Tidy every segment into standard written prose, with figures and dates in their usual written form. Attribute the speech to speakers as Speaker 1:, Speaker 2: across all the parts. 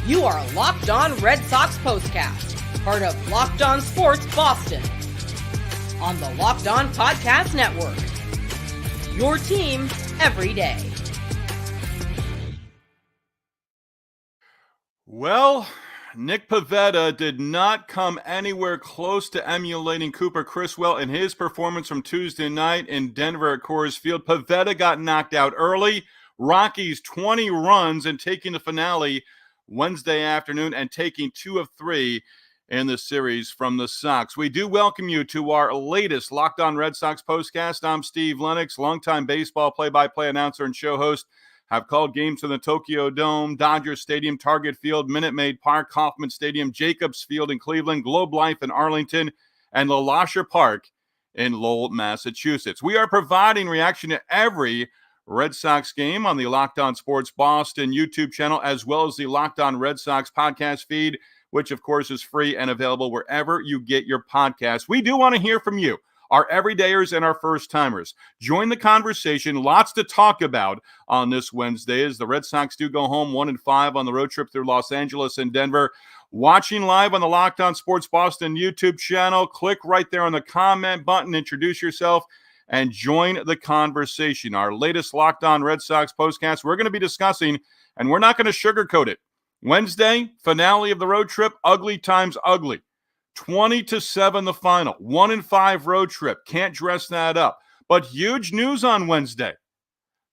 Speaker 1: You are Locked On Red Sox POSTCAST, part of Locked On Sports Boston. On the Locked On Podcast Network. Your team every day.
Speaker 2: Well, Nick Pivetta did not come anywhere close to emulating Cooper Criswell in his performance from Tuesday night in Denver at Coors Field. Pivetta got knocked out early. Rockies 20 runs and taking the finale Wednesday afternoon and taking 2 of 3 in the series from the Sox. We do welcome you to our latest Locked On Red Sox postcast. I'm Steve Lennox, longtime baseball play-by-play announcer and show host. I've called games in the Tokyo Dome, Dodger Stadium, Target Field, Minute Maid Park, Kauffman Stadium, Jacobs Field in Cleveland, Globe Life in Arlington, and LaLasher Park in Lowell, Massachusetts. We are providing reaction to every Red Sox game on the Locked On Sports Boston YouTube channel, as well as the Locked On Red Sox podcast feed, which, of course, is free and available wherever you get your podcasts. We do want to hear from you, our everydayers and our first-timers. Join the conversation. Lots to talk about on this Wednesday as the Red Sox do go home 1-5 on the road trip through Los Angeles and Denver. Watching live on the Locked On Sports Boston YouTube channel, click right there on the comment button, introduce yourself, and join the conversation. Our latest Locked On Red Sox postcast, we're going to be discussing, and we're not going to sugarcoat it. Wednesday, finale of the road trip, ugly times ugly. 20-7 the final. 1-5 road trip. Can't dress that up. But huge news on Wednesday.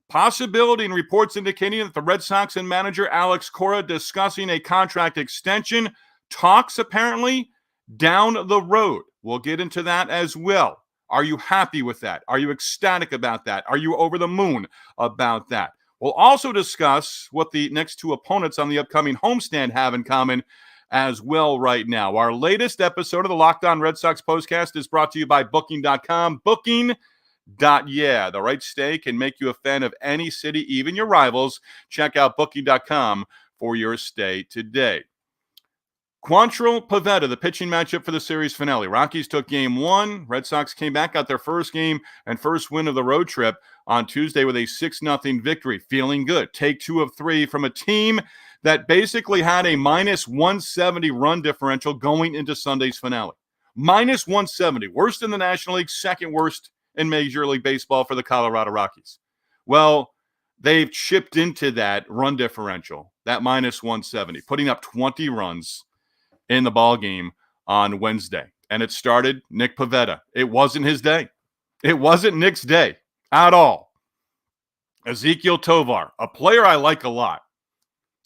Speaker 2: Possibility and reports indicating that the Red Sox and manager Alex Cora discussing a contract extension. Talks apparently down the road. We'll get into that as well. Are you happy with that? Are you ecstatic about that? Are you over the moon about that? We'll also discuss what the next two opponents on the upcoming homestand have in common as well right now. Our latest episode of the Locked On Red Sox postcast is brought to you by Booking.com. Booking.yeah. The right stay can make you a fan of any city, even your rivals. Check out Booking.com for your stay today. Quantrill Pivetta, the pitching matchup for the series finale. Rockies took game 1. Red Sox came back, got their first game and first win of the road trip on Tuesday with a 6-0 victory. Feeling good. Take 2 of 3 from a team that basically had a minus 170 run differential going into Sunday's finale. Minus 170. Worst in the National League, second worst in Major League Baseball for the Colorado Rockies. Well, they've chipped into that run differential, that minus 170, putting up 20 runs in the ball game on Wednesday. And it started Nick Pivetta. It wasn't his day. It wasn't Nick's day at all. Ezekiel Tovar, a player I like a lot.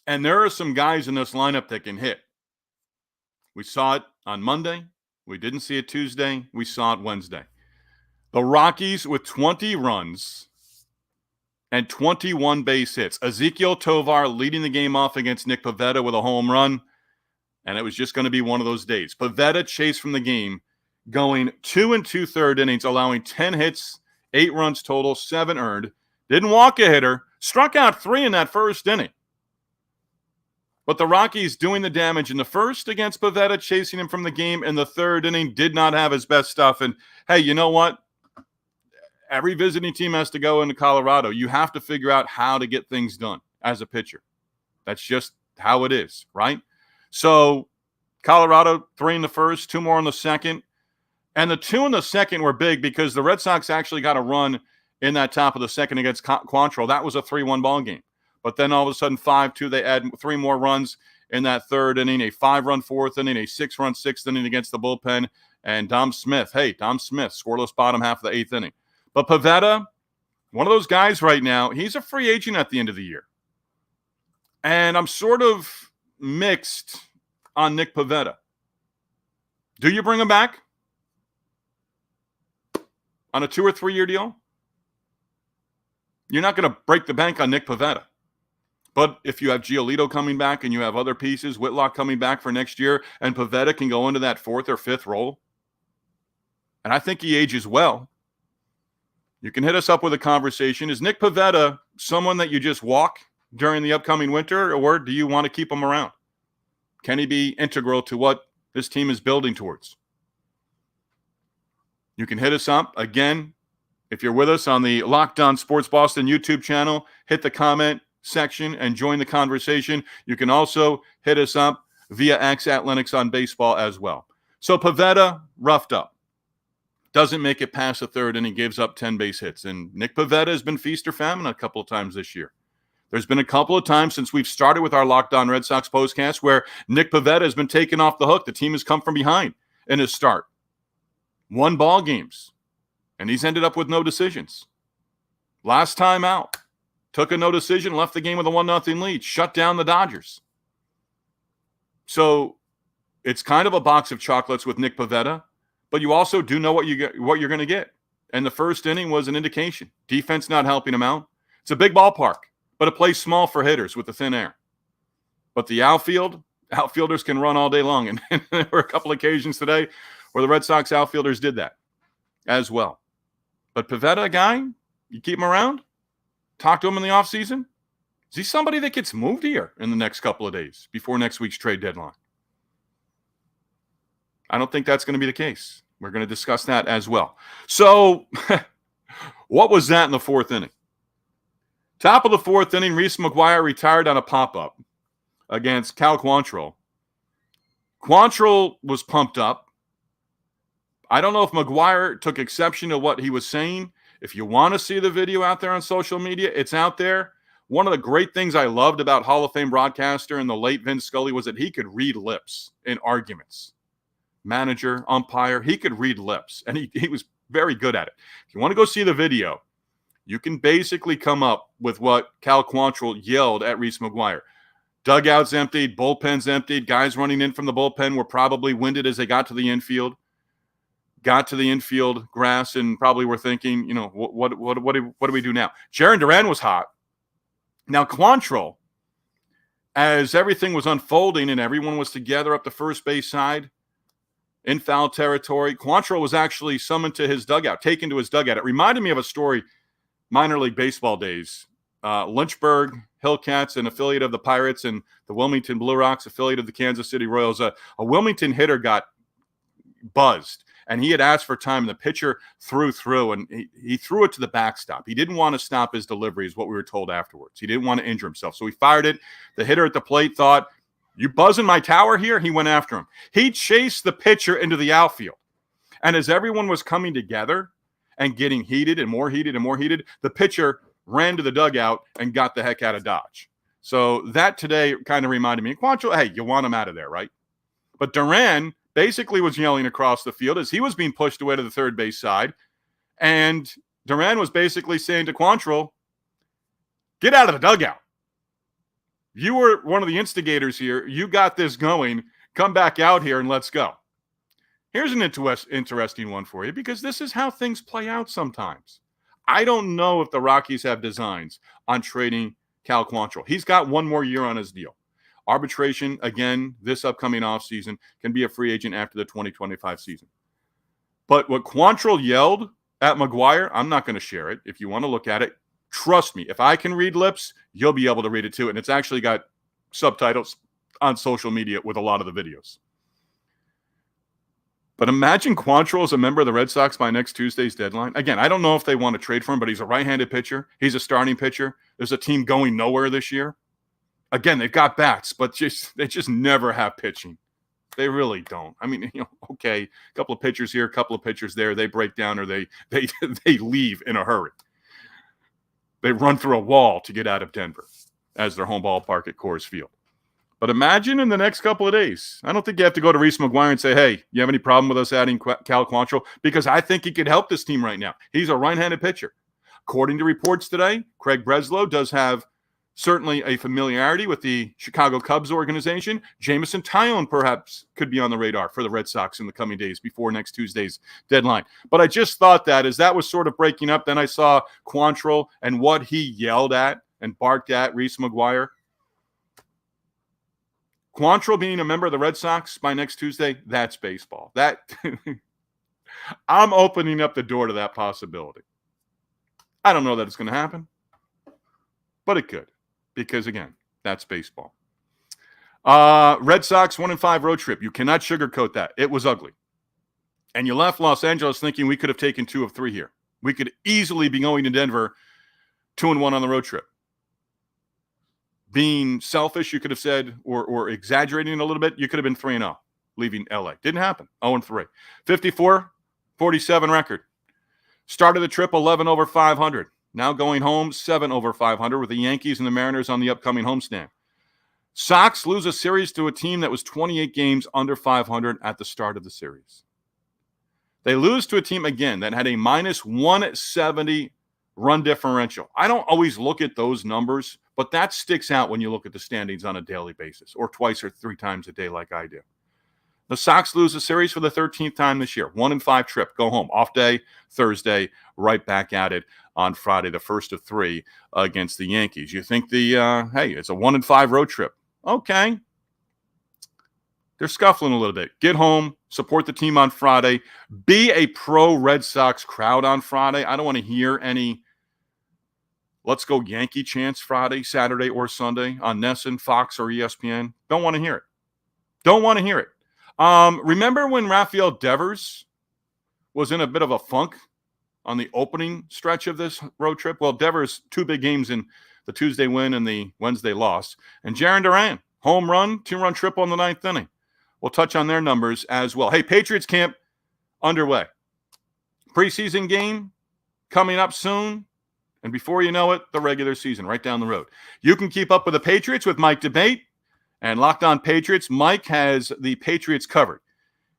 Speaker 2: And there are some guys in this lineup that can hit. We saw it on Monday. We didn't see it Tuesday. We saw it Wednesday. The Rockies with 20 runs and 21 base hits. Ezekiel Tovar leading the game off against Nick Pivetta with a home run. And it was just going to be one of those days. Pivetta chased from the game, going 2 2/3 innings, allowing 10 hits, 8 runs total, 7 earned. Didn't walk a hitter. Struck out 3 in that first inning. But the Rockies doing the damage in the first against Pivetta, chasing him from the game in the third inning, did not have his best stuff. And, hey, you know what? Every visiting team has to go into Colorado. You have to figure out how to get things done as a pitcher. That's just how it is, right? So Colorado, 3 in the first, 2 more in the second. And the 2 in the second were big because the Red Sox actually got a run in that top of the second against Quantrill. That was a 3-1 ball game. But then all of a sudden, 5-2, they add 3 more runs in that third inning, a 5-run fourth inning, a 6-run sixth inning against the bullpen. And Dom Smith, scoreless bottom half of the 8th inning. But Pivetta, one of those guys right now, he's a free agent at the end of the year. And I'm sort of mixed on Nick Pivetta. Do you bring him back on a 2 or 3 year deal? You're not going to break the bank on Nick Pivetta. But if you have Giolito coming back and you have other pieces, Whitlock coming back for next year, and Pivetta can go into that 4th or 5th role, and I think he ages well, you can hit us up with a conversation. Is Nick Pivetta someone that you just walk during the upcoming winter, or do you want to keep him around? Can he be integral to what this team is building towards? You can hit us up. Again, if you're with us on the Locked On Sports Boston YouTube channel, hit the comment, section and join the conversation. You can also hit us up via X at Lennox on Baseball as well. So Pivetta roughed up. Doesn't make it past the third, and he gives up 10 base hits. And Nick Pivetta has been feast or famine a couple of times this year. There's been a couple of times since we've started with our Locked On Red Sox postcast where Nick Pivetta has been taken off the hook. The team has come from behind in his start. Won ball games, and he's ended up with no decisions. Last time out, took a no decision, left the game with a 1-0 lead, shut down the Dodgers. So it's kind of a box of chocolates with Nick Pivetta, but you also do know what you're going to get. And the first inning was an indication. Defense not helping him out. It's a big ballpark, but it plays small for hitters with the thin air. But the outfielders can run all day long. And there were a couple occasions today where the Red Sox outfielders did that as well. But Pivetta, a guy, you keep him around, talk to him in the offseason. Is he somebody that gets moved here in the next couple of days before next week's trade deadline? I don't think that's going to be the case. We're going to discuss that as well. So what was that in the fourth inning? Top of the fourth inning, Reese McGuire retired on a pop-up against Cal Quantrill. Quantrill was pumped up. I don't know if McGuire took exception to what he was saying. If you want to see the video out there on social media, it's out there. One of the great things I loved about Hall of Fame broadcaster and the late Vince Scully was that he could read lips in arguments. Manager, umpire, he could read lips, and he was very good at it. If you want to go see the video, you can basically come up with what Cal Quantrill yelled at Reese McGuire. Dugouts emptied, bullpens emptied, guys running in from the bullpen were probably winded as they got to the infield. Got to the infield grass and probably were thinking, what do we do now? Jarren Duran was hot. Now, Quantrill, as everything was unfolding and everyone was together up the first base side in foul territory, Quantrill was actually summoned to his dugout, taken to his dugout. It reminded me of a story, minor league baseball days. Lynchburg Hillcats, an affiliate of the Pirates, and the Wilmington Blue Rocks, affiliate of the Kansas City Royals. A Wilmington hitter got buzzed, and he had asked for time, and the pitcher threw through, and he threw it to the backstop. He didn't want to stop his delivery, is what we were told afterwards. He didn't want to injure himself, so he fired it. The hitter at the plate thought, "You buzzing my tower here?" He went after him. He chased the pitcher into the outfield, and as everyone was coming together and getting heated and more heated and more heated, the pitcher ran to the dugout and got the heck out of Dodge. So that today kind of reminded me, Quantrill, hey, you want him out of there, right? But Duran basically was yelling across the field as he was being pushed away to the third base side. And Duran was basically saying to Quantrill, get out of the dugout. You were one of the instigators here. You got this going. Come back out here and let's go. Here's an interesting one for you, because this is how things play out sometimes. I don't know if the Rockies have designs on trading Cal Quantrill. He's got one more year on his deal. Arbitration, again, this upcoming offseason, can be a free agent after the 2025 season. But what Quantrill yelled at McGuire, I'm not going to share it. If you want to look at it, trust me, if I can read lips, you'll be able to read it too. And it's actually got subtitles on social media with a lot of the videos. But imagine Quantrill as a member of the Red Sox by next Tuesday's deadline. Again, I don't know if they want to trade for him, but he's a right-handed pitcher. He's a starting pitcher. There's a team going nowhere this year. Again, they've got bats, but they just never have pitching. They really don't. I mean, okay, a couple of pitchers here, a couple of pitchers there. They break down or they leave in a hurry. They run through a wall to get out of Denver as their home ballpark at Coors Field. But imagine in the next couple of days, I don't think you have to go to Reese McGuire and say, hey, you have any problem with us adding Cal Quantrill? Because I think he could help this team right now. He's a right-handed pitcher. According to reports today, Craig Breslow does have certainly a familiarity with the Chicago Cubs organization. Jameson Taillon perhaps could be on the radar for the Red Sox in the coming days before next Tuesday's deadline. But I just thought that as that was sort of breaking up, then I saw Quantrill and what he yelled at and barked at Reese McGuire. Quantrill being a member of the Red Sox by next Tuesday, that's baseball. That I'm opening up the door to that possibility. I don't know that it's going to happen, but it could, because, again, that's baseball. Red Sox 1-5 road trip. You cannot sugarcoat that. It was ugly. And you left Los Angeles thinking we could have taken 2 of 3 here. We could easily be going to Denver 2-1 on the road trip. being selfish, you could have said, or exaggerating a little bit, you could have been 3-0 leaving LA. Didn't happen. 0-3. 54-47 record. Started the trip 11 over 500. Now going home 7 over 500 with the Yankees and the Mariners on the upcoming homestand. Sox lose a series to a team that was 28 games under 500 at the start of the series. They lose to a team, again, that had a minus 170 run differential. I don't always look at those numbers, but that sticks out when you look at the standings on a daily basis or twice or 3 times a day like I do. The Sox lose the series for the 13th time this year. 1-5 trip. Go home. Off day, Thursday, right back at it on Friday, the first of 3 against the Yankees. You think it's a 1-5 road trip. Okay. They're scuffling a little bit. Get home, support the team on Friday. Be a pro Red Sox crowd on Friday. I don't want to hear any let's go Yankee chants Friday, Saturday, or Sunday on NESN, Fox, or ESPN. Don't want to hear it. Don't want to hear it. Remember when Rafael Devers was in a bit of a funk on the opening stretch of this road trip? Well, Devers, 2 big games in the Tuesday win and the Wednesday loss. And Jarren Duran, home run, 2-run triple in the 9th inning. We'll touch on their numbers as well. Hey, Patriots camp underway. Preseason game coming up soon. And before you know it, the regular season right down the road. You can keep up with the Patriots with Mike Debate and Locked On Patriots. Mike has the Patriots covered.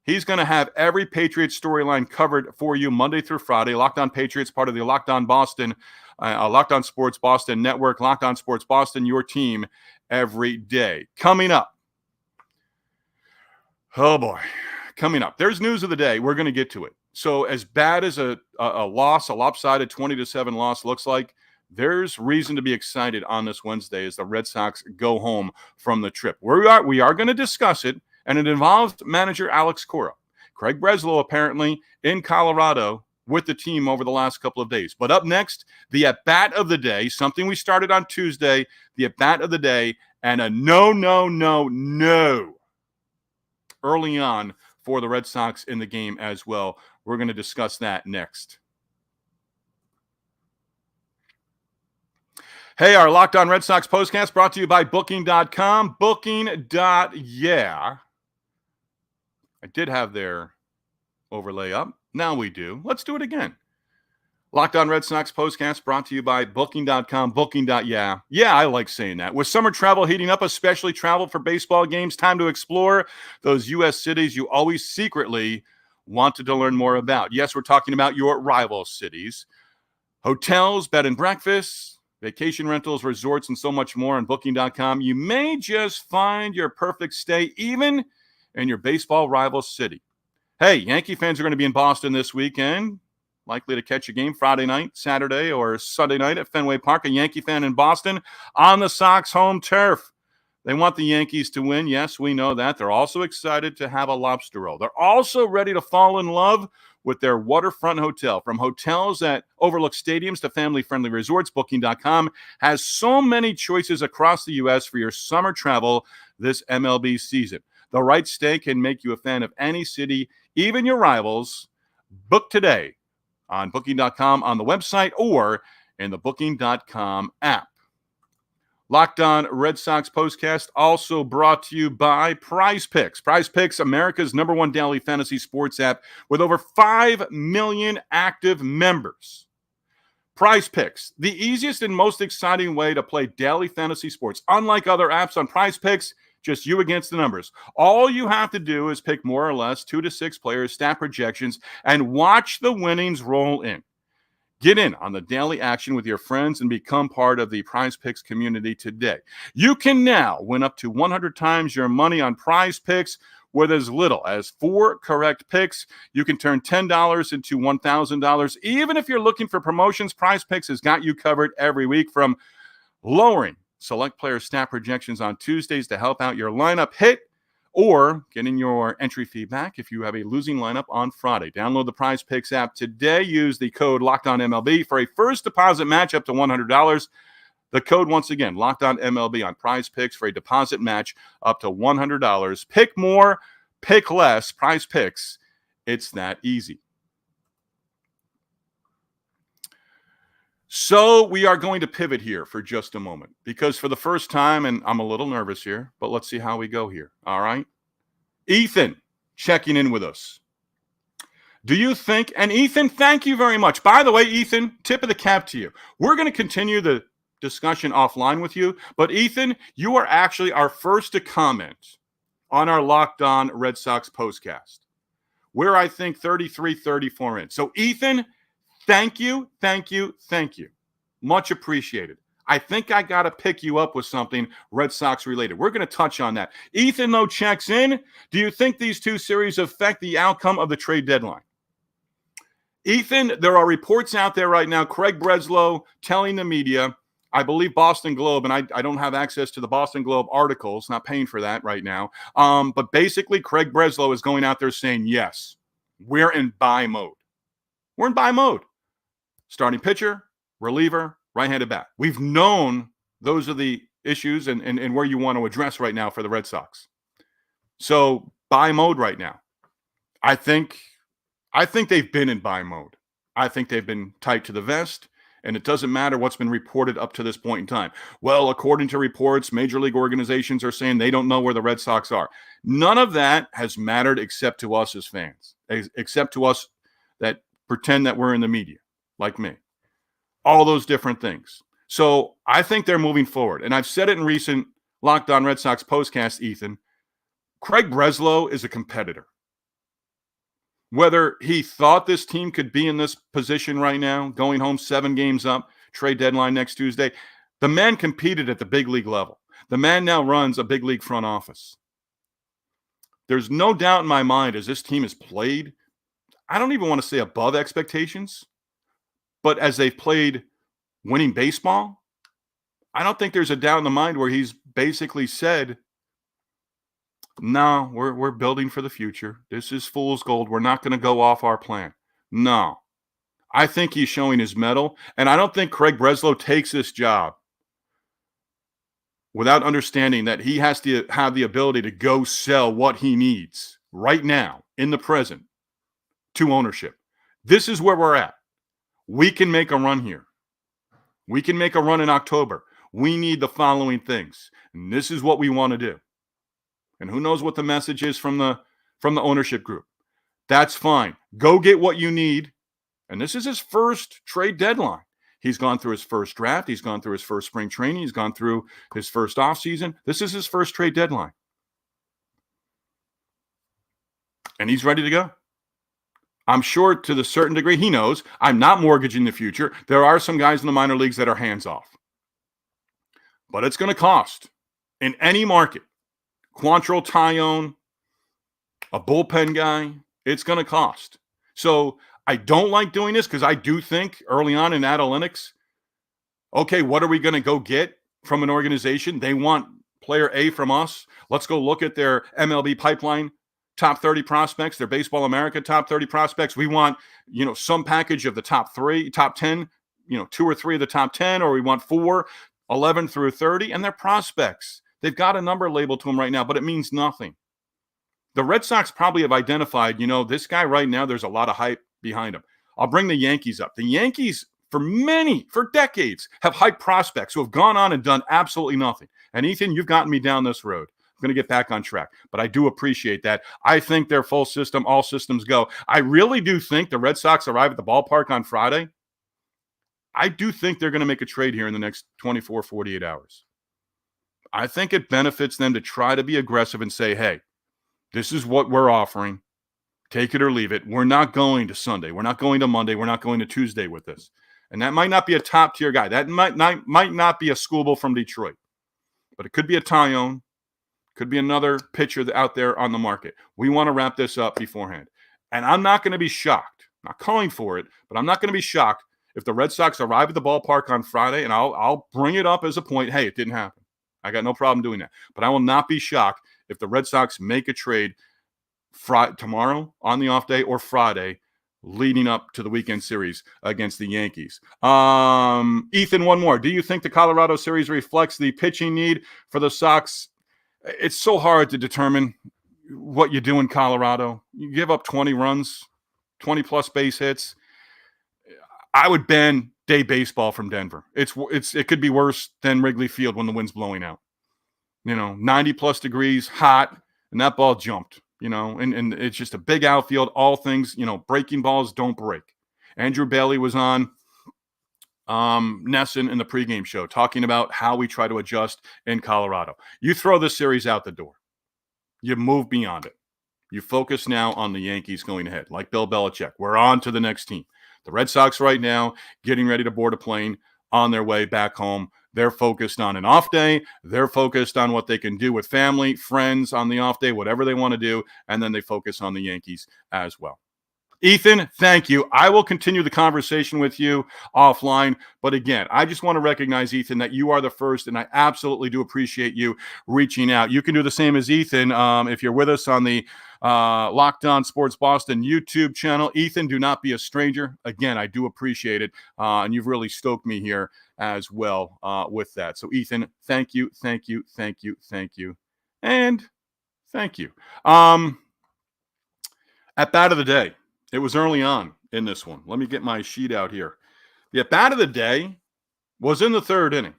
Speaker 2: He's going to have every Patriots storyline covered for you Monday through Friday. Locked On Patriots, part of the Locked On Boston, Locked On Sports Boston Network. Locked On Sports Boston, your team every day. Coming up. Oh, boy. Coming up. There's news of the day. We're going to get to it. So as bad as a loss, a lopsided 20-7 loss looks like, there's reason to be excited on this Wednesday as the Red Sox go home from the trip. We are going to discuss it, and it involves manager Alex Cora. Craig Breslow apparently in Colorado with the team over the last couple of days. But up next, the at-bat of the day, something we started on Tuesday, the at-bat of the day, and a no early on for the Red Sox in the game as well. We're going to discuss that next. Hey, our Locked On Red Sox postcast brought to you by Booking.com. Booking.yeah. I did have their overlay up. Now we do. Let's do it again. Locked On Red Sox postcast brought to you by Booking.com. Booking.yeah. Yeah, I like saying that. With summer travel heating up, especially travel for baseball games, time to explore those U.S. cities you always secretly wanted to learn more about. Yes, we're talking about your rival cities. Hotels, bed and breakfasts, vacation rentals, resorts, and so much more on Booking.com. You may just find your perfect stay even in your baseball rival city. Hey, Yankee fans are going to be in Boston this weekend. Likely to catch a game Friday night, Saturday, or Sunday night at Fenway Park. A Yankee fan in Boston on the Sox home turf. They want the Yankees to win. Yes, we know that. They're also excited to have a lobster roll. They're also ready to fall in love with their waterfront hotel. From hotels that overlook stadiums to family-friendly resorts, Booking.com has so many choices across the U.S. for your summer travel this MLB season. The right stay can make you a fan of any city, even your rivals. Book today on Booking.com on the website or in the Booking.com app. Locked On Red Sox postcast also brought to you by Prize Picks. Prize Picks, America's #1 daily fantasy sports app with over 5 million active members. Prize Picks, the easiest and most exciting way to play daily fantasy sports. Unlike other apps on Prize Picks, just you against the numbers. All you have to do is pick more or less 2 to 6 players, stat projections, and watch the winnings roll in. Get in on the daily action with your friends and become part of the Prize Picks community today. You can now win up to 100 times your money on Prize Picks with as little as 4 correct picks. You can turn $10 into $1,000. Even if you're looking for promotions, Prize Picks has got you covered every week, from lowering select player stat projections on Tuesdays to help out your lineup hit, or getting your entry fee back if you have a losing lineup on Friday. Download the Prize Picks app today. Use the code LOCKEDONMLB for a first deposit match up to $100. The code, once again, LOCKEDONMLB on Prize Picks for a deposit match up to $100. Pick more, pick less. Prize Picks, it's that easy. So we are going to pivot here for just a moment because for the first time, and I'm a little nervous here, but let's see how we go here. All right. Ethan checking in with us. Do you think, and Ethan, thank you very much. By the way, Ethan, tip of the cap to you. We're going to continue the discussion offline with you, but Ethan, you are actually our first to comment on our Locked On Red Sox postcast. We're, I think, 33, 34 in. So, Ethan, thank you. Much appreciated. I think I got to pick you up with something Red Sox related. We're going to touch on that. Ethan, though, checks in. Do you think these two series affect the outcome of the trade deadline? Ethan, there are reports out there right now, Craig Breslow telling the media, I believe Boston Globe, and I don't have access to the Boston Globe articles, not paying for that right now. But basically, Craig Breslow is going out there saying, yes, we're in buy mode. We're in buy mode. Starting pitcher, reliever, right-handed bat. We've known those are the issues and where you want to address right now for the Red Sox. So buy mode right now. I think they've been in buy mode. I think they've been tight to the vest, and it doesn't matter what's been reported up to this point in time. Well, according to reports, major league organizations are saying they don't know where the Red Sox are. None of that has mattered except to us as fans, except to us that pretend that we're in the media, like me. All those different things. So I think they're moving forward. And I've said it in recent Locked On Red Sox postcasts, Ethan. Craig Breslow is a competitor. Whether he thought this team could be in this position right now, going home 7 games up, trade deadline next Tuesday, the man competed at the big league level. The man now runs a big league front office. There's no doubt in my mind as this team has played, I don't even want to say above expectations, but as they've played winning baseball, I don't think there's a doubt in the mind where he's basically said, no, we're building for the future. This is fool's gold. We're not going to go off our plan. No. I think he's showing his mettle, and I don't think Craig Breslow takes this job without understanding that he has to have the ability to go sell what he needs right now, in the present, to ownership. This is where we're at. We can make a run here. We can make a run in October. We need the following things, and this is what we want to do. And who knows what the message is from the ownership group. That's fine. Go get what you need. And this is his first trade deadline. He's gone through his first draft. He's gone through his first spring training. He's gone through his first offseason. This is his first trade deadline. And he's ready to go. I'm sure to the certain degree he knows I'm not mortgaging the future. There are some guys in the minor leagues that are hands off. But it's going to cost in any market. Quantrill, Tyone, a bullpen guy, it's going to cost. So I don't like doing this because I do think early on in analytics, okay, what are we going to go get from an organization? They want player A from us. Let's go look at their MLB pipeline, top 30 prospects, their Baseball America top 30 prospects. We want, some package of the top 10, 2 or 3 of the top 10, or we want 4, 11 through 30, and their prospects. They've got a number labeled to him right now, but it means nothing. The Red Sox probably have identified, this guy right now, there's a lot of hype behind him. I'll bring the Yankees up. The Yankees, for decades, have hyped prospects who have gone on and done absolutely nothing. And Ethan, you've gotten me down this road. I'm going to get back on track, but I do appreciate that. I think they're full system, all systems go. I really do think the Red Sox arrive at the ballpark on Friday. I do think they're going to make a trade here in the next 24, 48 hours. I think it benefits them to try to be aggressive and say, hey, this is what we're offering. Take it or leave it. We're not going to Sunday. We're not going to Monday. We're not going to Tuesday with this. And that might not be a top-tier guy. That might not be a Skubal from Detroit. But it could be a Tyone. Could be another pitcher out there on the market. We want to wrap this up beforehand. And I'm not going to be shocked. I'm not calling for it, but I'm not going to be shocked if the Red Sox arrive at the ballpark on Friday, and I'll bring it up as a point, hey, it didn't happen. I got no problem doing that. But I will not be shocked if the Red Sox make a trade tomorrow on the off day or Friday leading up to the weekend series against the Yankees. Ethan, one more. Do you think the Colorado series reflects the pitching need for the Sox? It's so hard to determine what you do in Colorado. You give up 20 runs, 20-plus base hits. I would ban day baseball from Denver. It could be worse than Wrigley Field when the wind's blowing out. 90 plus degrees, hot, and that ball jumped. And it's just a big outfield. All things, breaking balls don't break. Andrew Bailey was on Nesson in the pregame show talking about how we try to adjust in Colorado. You throw this series out the door. You move beyond it. You focus now on the Yankees going ahead. Like Bill Belichick, we're on to the next team. The Red Sox right now getting ready to board a plane on their way back home. They're focused on an off day. They're focused on what they can do with family, friends on the off day, whatever they want to do. And then they focus on the Yankees as well. Ethan, thank you. I will continue the conversation with you offline. But again, I just want to recognize, Ethan, that you are the first, and I absolutely do appreciate you reaching out. You can do the same as Ethan if you're with us on the Locked On Sports Boston YouTube channel. Ethan, do not be a stranger. Again, I do appreciate it, and you've really stoked me here as well with that. So, Ethan, thank you, thank you, thank you, thank you, and thank you. At bat of the day. It was early on in this one. Let me get my sheet out here. The at-bat of the day was in the third inning.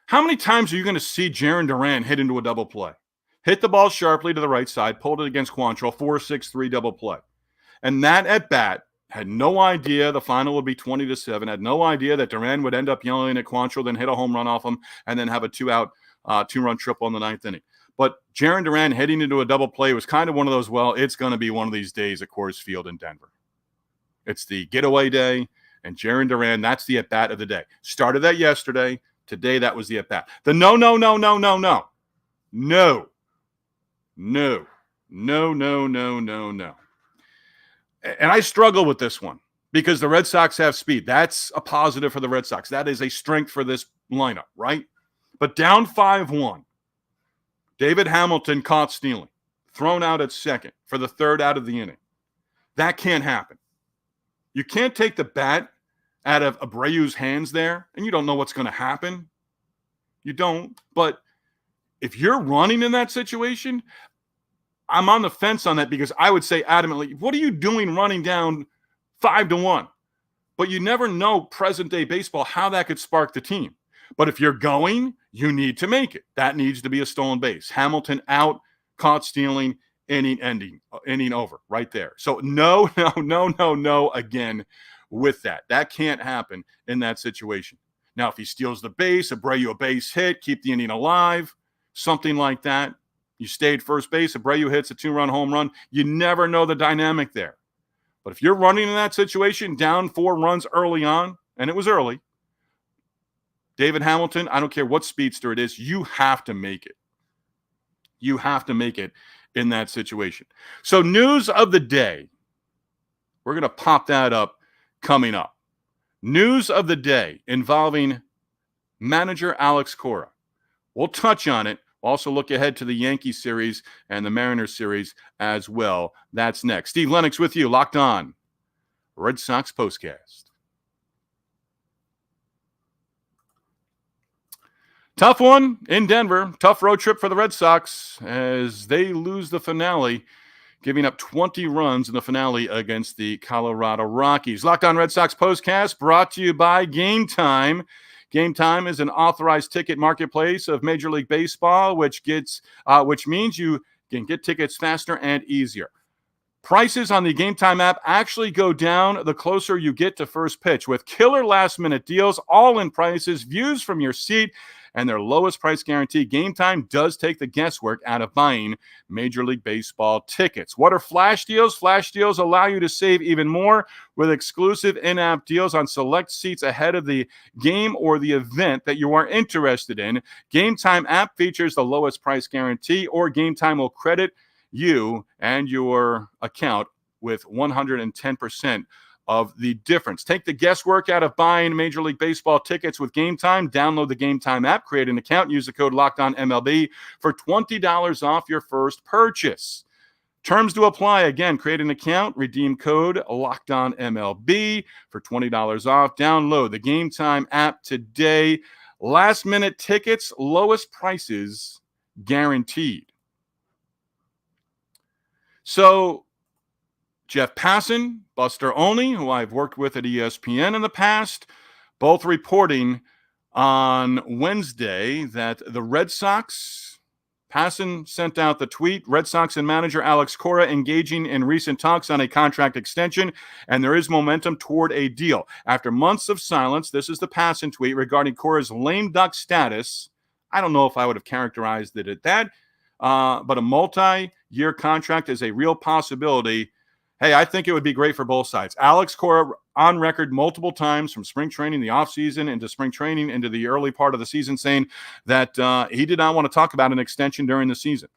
Speaker 2: How many times are you going to see Jarren Duran hit into a double play? Hit the ball sharply to the right side, pulled it against Quantrill, 4-6-3 double play. And that at-bat had no idea the final would be 20-7, had no idea that Duran would end up yelling at Quantrill, then hit a home run off him, and then have a two-run triple in the ninth inning. But Jarren Duran heading into a double play was kind of one of those, well, it's going to be one of these days at Coors Field in Denver. It's the getaway day, and Jarren Duran, that's the at-bat of the day. Started that yesterday. Today, that was the at-bat. The no. And I struggle with this one because the Red Sox have speed. That's a positive for the Red Sox. That is a strength for this lineup, right? But down 5-1. David Hamilton caught stealing, thrown out at second for the third out of the inning. That can't happen. You can't take the bat out of Abreu's hands there, and you don't know what's going to happen. You don't. But if you're running in that situation, I'm on the fence on that because I would say adamantly, what are you doing running down 5-1? But you never know present-day baseball how that could spark the team. But if you're going, you need to make it. That needs to be a stolen base. Hamilton out, caught stealing, inning over right there. So no again with that. That can't happen in that situation. Now, if he steals the base, Abreu a base hit, keep the inning alive, something like that. You stayed first base, Abreu hits a 2-run home run. You never know the dynamic there. But if you're running in that situation, down 4 runs early on, and it was early, David Hamilton, I don't care what speedster it is, you have to make it. You have to make it in that situation. So news of the day, we're going to pop that up coming up. News of the day involving manager Alex Cora. We'll touch on it. We'll also look ahead to the Yankees series and the Mariners series as well. That's next. Steve Lennox with you, Locked On Red Sox Postcast. Tough one in Denver. Tough road trip for the Red Sox as they lose the finale, giving up 20 runs in the finale against the Colorado Rockies. Locked On Red Sox Postcast brought to you by Game Time. Game Time is an authorized ticket marketplace of Major League Baseball, which means you can get tickets faster and easier. Prices on the Game Time app actually go down the closer you get to first pitch with killer last-minute deals, all-in prices, views from your seat, and their lowest price guarantee. Game Time does take the guesswork out of buying Major League Baseball tickets. What are flash deals? Flash deals allow you to save even more with exclusive in-app deals on select seats ahead of the game or the event that you are interested in. Game Time app features the lowest price guarantee, or Game Time will credit you and your account with 110% of the difference. Take the guesswork out of buying Major League Baseball tickets with Game Time. Download the Game Time app, create an account, use the code LOCKEDONMLB for $20 off your first purchase. Terms to apply. Again, create an account, redeem code LOCKEDONMLB for $20 off. Download the Game Time app today. Last minute tickets, lowest prices guaranteed. So Jeff Passan, Buster Olney, who I've worked with at ESPN in the past, both reporting on Wednesday that the Red Sox, Passan sent out the tweet, Red Sox and manager Alex Cora engaging in recent talks on a contract extension, and there is momentum toward a deal. After months of silence, this is the Passan tweet regarding Cora's lame duck status. I don't know if I would have characterized it at that, but a multi-year contract is a real possibility. Hey, I think it would be great for both sides. Alex Cora on record multiple times from spring training, the offseason, into spring training, into the early part of the season, saying that he did not want to talk about an extension during the season.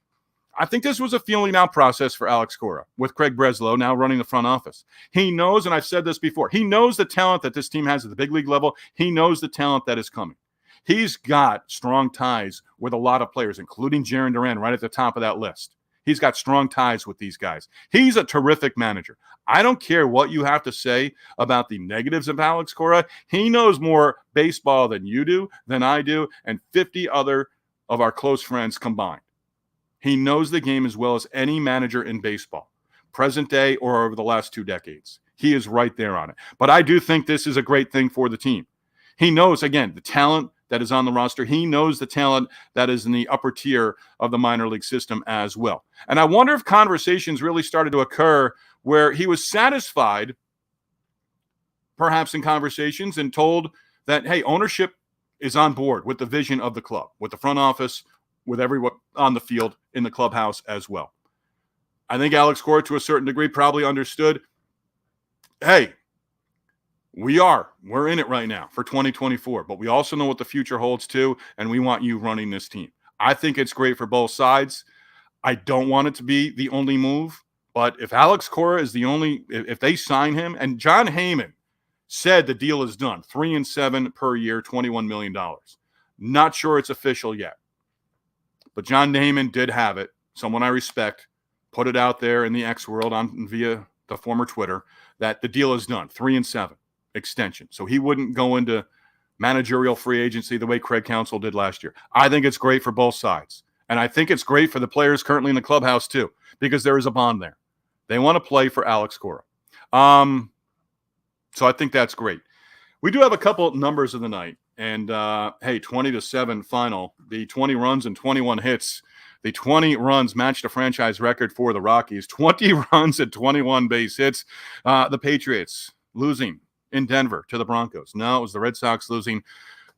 Speaker 2: I think this was a feeling out process for Alex Cora with Craig Breslow now running the front office. He knows, and I've said this before, he knows the talent that this team has at the big league level. He knows the talent that is coming. He's got strong ties with a lot of players, including Jarren Duran right at the top of that list. He's got strong ties with these guys. He's a terrific manager. I don't care what you have to say about the negatives of Alex Cora. He knows more baseball than you do, than I do, and 50 other of our close friends combined. He knows the game as well as any manager in baseball, present day or over the last 2 decades. He is right there on it. But I do think this is a great thing for the team. He knows, again, the talent that is on the roster. He knows the talent that is in the upper tier of the minor league system as well. And I wonder if conversations really started to occur where he was satisfied, perhaps in conversations, and told that, hey, ownership is on board with the vision of the club, with the front office, with everyone on the field, in the clubhouse as well. I think Alex Cora, to a certain degree, probably understood, hey, we're in it right now for 2024, but we also know what the future holds too, and we want you running this team. I think it's great for both sides. I don't want it to be the only move, but if Alex Cora is the only, if they sign him, and John Heyman said the deal is done, 3-7 per year, $21 million. Not sure it's official yet, but John Heyman did have it. Someone I respect put it out there in the X world via the former Twitter that the deal is done, 3-7. Extension. So he wouldn't go into managerial free agency the way Craig Counsell did last year. I think it's great for both sides. And I think it's great for the players currently in the clubhouse too, because there is a bond there. They want to play for Alex Cora. So I think that's great. We do have a couple numbers of the night. And, hey, 20-7 final. The 20 runs and 21 hits. The 20 runs matched a franchise record for the Rockies. 20 runs and 21 base hits. The Patriots losing in Denver to the Broncos. No, it was the Red Sox losing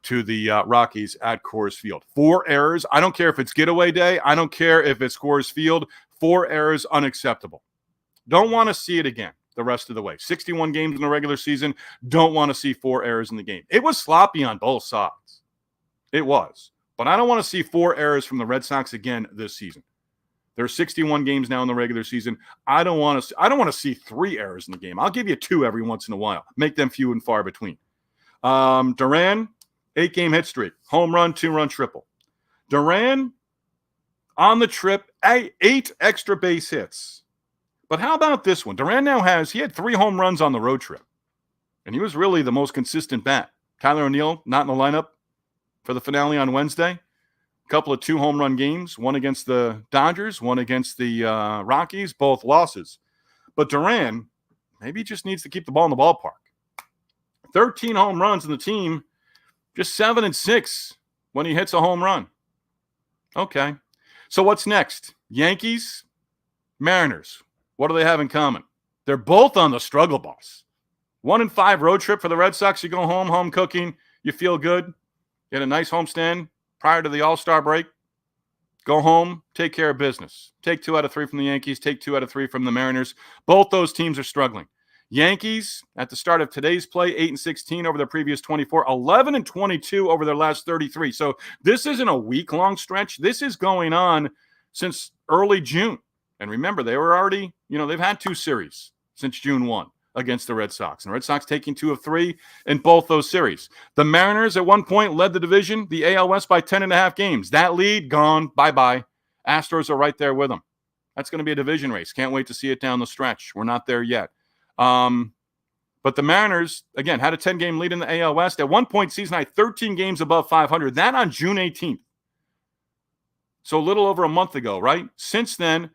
Speaker 2: to the Rockies at Coors Field. 4 errors. I don't care if it's getaway day. I don't care if it's Coors Field. 4 errors, unacceptable. Don't want to see it again the rest of the way. 61 games in the regular season. Don't want to see 4 errors in the game. It was sloppy on both sides. It was. But I don't want to see 4 errors from the Red Sox again this season. There are 61 games now in the regular season. I don't want to see 3 errors in the game. I'll give you 2 every once in a while. Make them few and far between. Duran, 8-game hit streak. Home run, 2-run triple. Duran on the trip, 8 extra base hits. But how about this one? Duran now he had 3 home runs on the road trip. And he was really the most consistent bat. Tyler O'Neill not in the lineup for the finale on Wednesday. Couple of 2 home run games, one against the Dodgers, one against the Rockies, both losses. But Duran, maybe he just needs to keep the ball in the ballpark. 13 home runs in the team, just 7-6 when he hits a home run. Okay. So what's next? Yankees, Mariners. What do they have in common? They're both on the struggle bus. 1-5 road trip for the Red Sox. You go home cooking. You feel good. Get a nice homestand prior to the All-Star break. Go home, take care of business. Take 2 out of 3 from the Yankees, take 2 out of 3 from the Mariners. Both those teams are struggling. Yankees, at the start of today's play, 8-16 over their previous 24, 11-22 over their last 33. So this isn't a week-long stretch. This is going on since early June. And remember, they were already, they've had 2 series since June 1. Against the Red Sox. And the Red Sox taking 2 of 3 in both those series. The Mariners at one point led the division, the AL West, by 10.5 games. That lead gone. Bye-bye. Astros are right there with them. That's going to be a division race. Can't wait to see it down the stretch. We're not there yet. But the Mariners, again, had a 10-game lead in the AL West. At one point, season high, 13 games above 500. That on June 18th. So a little over a month ago, right? Since then,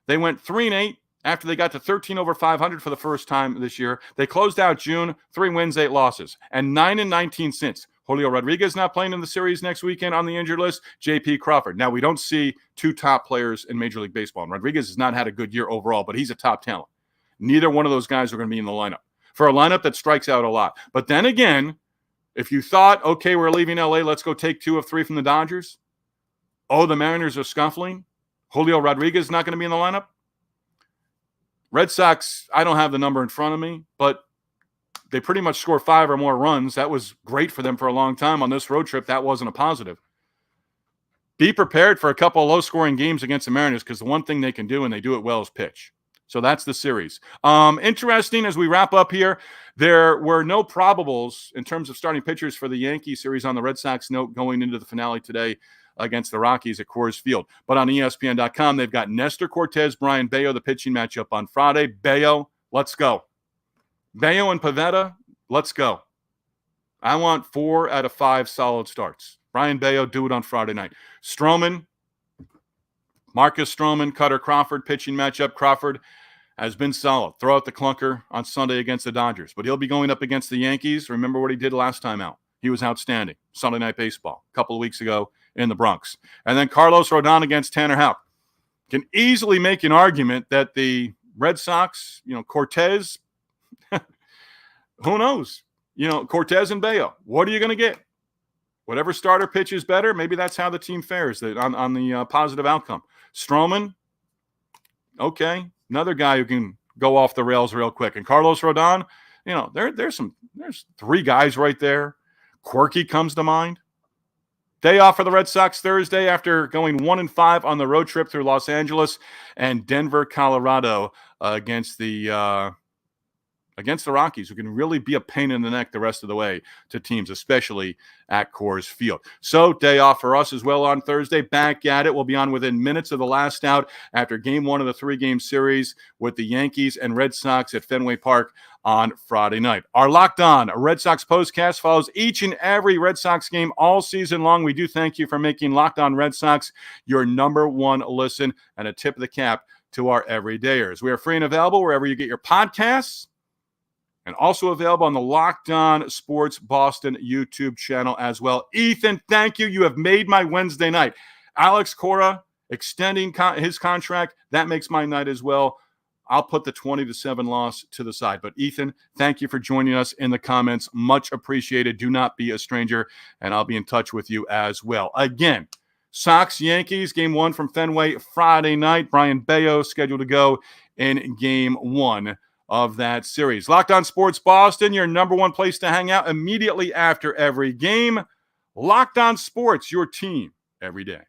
Speaker 2: they went 3-8. after they got to 13 over 500 for the first time this year. They closed out June, 3 wins, 8 losses, and 9-19 since. Julio Rodriguez not playing in the series next weekend on the injured list. J.P. Crawford. Now, we don't see two top players in Major League Baseball. And Rodriguez has not had a good year overall, but he's a top talent. Neither one of those guys are going to be in the lineup. For a lineup that strikes out a lot. But then again, if you thought, okay, we're leaving L.A., let's go take 2 of 3 from the Dodgers. Oh, the Mariners are scuffling. Julio Rodriguez is not going to be in the lineup. Red Sox, I don't have the number in front of me, but they pretty much score 5 or more runs. That was great for them for a long time. On this road trip, that wasn't a positive. Be prepared for a couple of low-scoring games against the Mariners because the one thing they can do, and they do it well, is pitch. So that's the series. Interesting as we wrap up here, there were no probables in terms of starting pitchers for the Yankee series on the Red Sox note going into the finale today against the Rockies at Coors Field. But on ESPN.com, they've got Nestor Cortez, Brian Bayo, the pitching matchup on Friday. Bayo, let's go. Bayo and Pivetta, let's go. I want 4 out of 5 solid starts. Brian Bayo, do it on Friday night. Stroman, Marcus Stroman, Cutter Crawford, pitching matchup. Crawford has been solid. Throw out the clunker on Sunday against the Dodgers. But he'll be going up against the Yankees. Remember what he did last time out. He was outstanding. Sunday Night Baseball a couple of weeks ago in the Bronx. And then Carlos Rodon against Tanner Houck. Can easily make an argument that the Red Sox, Cortez, who knows? Cortez and Bayo. What are you going to get? Whatever starter pitches better, maybe that's how the team fares on the positive outcome. Stroman, okay, another guy who can go off the rails real quick. And Carlos Rodon, there's 3 guys right there. Quirky comes to mind. Day off for the Red Sox Thursday after going 1-5 on the road trip through Los Angeles and Denver, Colorado against the Rockies, who can really be a pain in the neck the rest of the way to teams, especially at Coors Field. So day off for us as well on Thursday. Back at it. We'll be on within minutes of the last out after game 1 of the 3-game series with the Yankees and Red Sox at Fenway Park on Friday night. Our Locked On Red Sox postcast follows each and every Red Sox game all season long. We do thank you for making Locked On Red Sox your number 1 listen, and a tip of the cap to our everydayers. We are free and available wherever you get your podcasts, and also available on the Locked On Sports Boston YouTube channel as well. Ethan, thank you. You have made my Wednesday night. Alex Cora extending his contract, that makes my night as well. I'll put the 20-7 loss to the side. But Ethan, thank you for joining us in the comments. Much appreciated. Do not be a stranger, and I'll be in touch with you as well. Again, Sox-Yankees, game 1 from Fenway Friday night. Brian Bayo scheduled to go in game 1 of that series. Locked On Sports Boston, your number 1 place to hang out immediately after every game. Locked On Sports, your team every day.